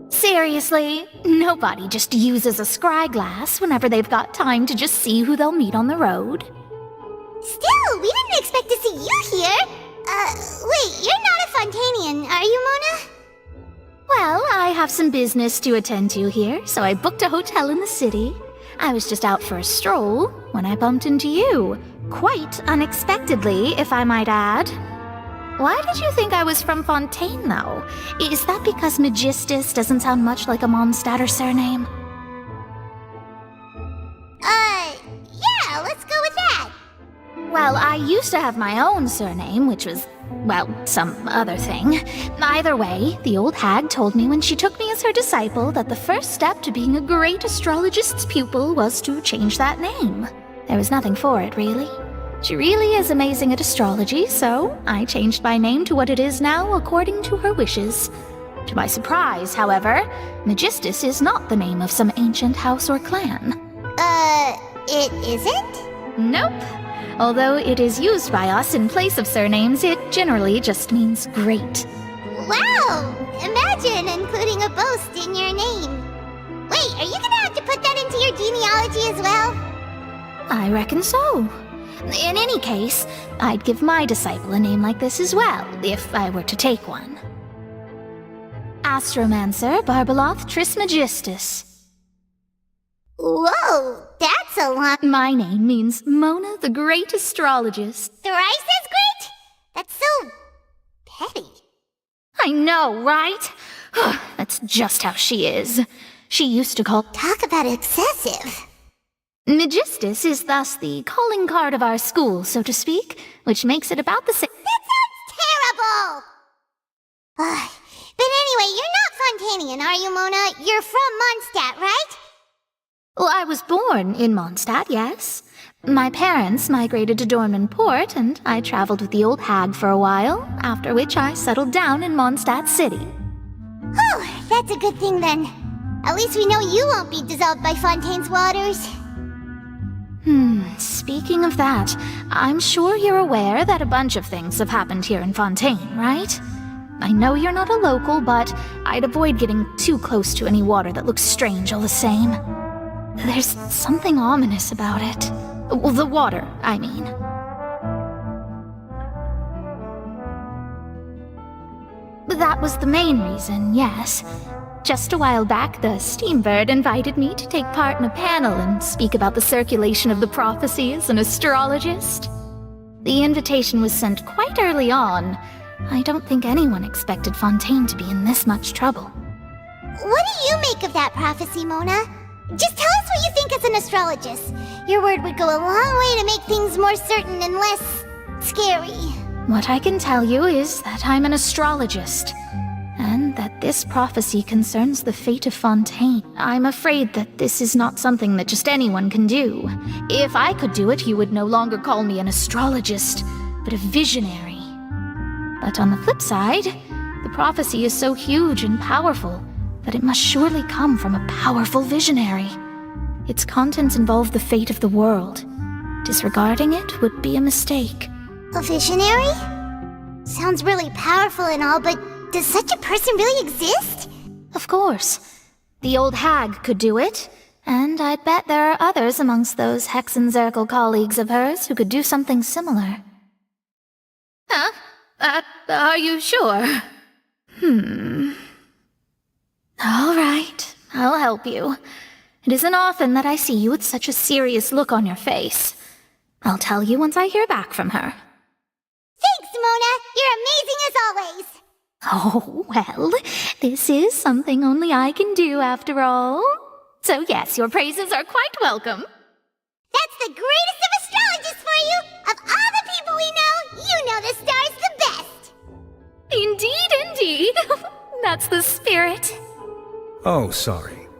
Seriously, nobody just uses a scry glass whenever they've got time to just see who they'll meet on the road. Still, we didn't expect to see you here. Wait, you're not a Fontanian, are you, Mona? Well, I have some business to attend to here, so I booked a hotel in the city. I was just out for a stroll when I bumped into you. Quite unexpectedly, if I might add. Why did you think I was from Fontaine, though? Is that because Magistus doesn't sound much like a Mondstadter surname? Yeah, let's go with that. Well, I used to have my own surname, which was, well, some other thing. Either way, the old hag told me when she took me as her disciple that the first step to being a great astrologist's pupil was to change that name. There was nothing for it, really. She really is amazing at astrology, so I changed my name to what it is now according to her wishes. To my surprise, however, Magistus is not the name of some ancient house or clan. It isn't? Nope. Although it is used by us in place of surnames, it generally just means great. Wow! Imagine including a boast in your name. Wait, are you gonna have to put that into your genealogy as well? I reckon so. In any case, I'd give my disciple a name like this as well, if I were to take one. Astromancer Barbeloth Trismegistus. Whoa, that's a lot. My name means Mona the Great Astrologist. Thrice as great? That's so petty. I know, right? That's just how she is. She used to call... Talk about excessive. Magistus is thus the calling card of our school, so to speak, which makes it about the same... That sounds terrible! But anyway, you're not Fontanian, are you, Mona? You're from Mondstadt, right? Well, I was born in Mondstadt, yes. My parents migrated to Dornman Port, and I traveled with the old hag for a while, after which I settled down in Mondstadt City. Oh, that's a good thing then. At least we know you won't be dissolved by Fontaine's waters. Speaking of that, I'm sure you're aware that a bunch of things have happened here in Fontaine, right? I know you're not a local, but I'd avoid getting too close to any water that looks strange all the same. There's something ominous about it. Well, the water, I mean. That was the main reason, yes. Just a while back, the Steambird invited me to take part in a panel and speak about the circulation of the prophecy as an astrologist. The invitation was sent quite early on. I don't think anyone expected Fontaine to be in this much trouble. What do you make of that prophecy, Mona? Just tell us what you think as an astrologist. Your word would go a long way to make things more certain and less scary. What I can tell you is that I'm an astrologist, and that this prophecy concerns the fate of Fontaine. I'm afraid that this is not something that just anyone can do. If I could do it, you would no longer call me an astrologist, but a visionary. But on the flip side, the prophecy is so huge and powerful that it must surely come from a powerful visionary. Its contents involve the fate of the world. Disregarding it would be a mistake. A visionary? Sounds really powerful and all, but does such a person really exist? Of course. The old hag could do it, and I'd bet there are others amongst those Hexenzirkel colleagues of hers who could do something similar. Huh? Are you sure? All right, I'll help you. It isn't often that I see you with such a serious look on your face. I'll tell you once I hear back from her. Thanks, Mona! You're amazing as always! Oh, well, this is something only I can do after all. So yes, your praises are quite welcome. That's the greatest of astrologists for you! Of all the people we know, you know the star's the best! Indeed, indeed. That's the spirit. Oh, sorry.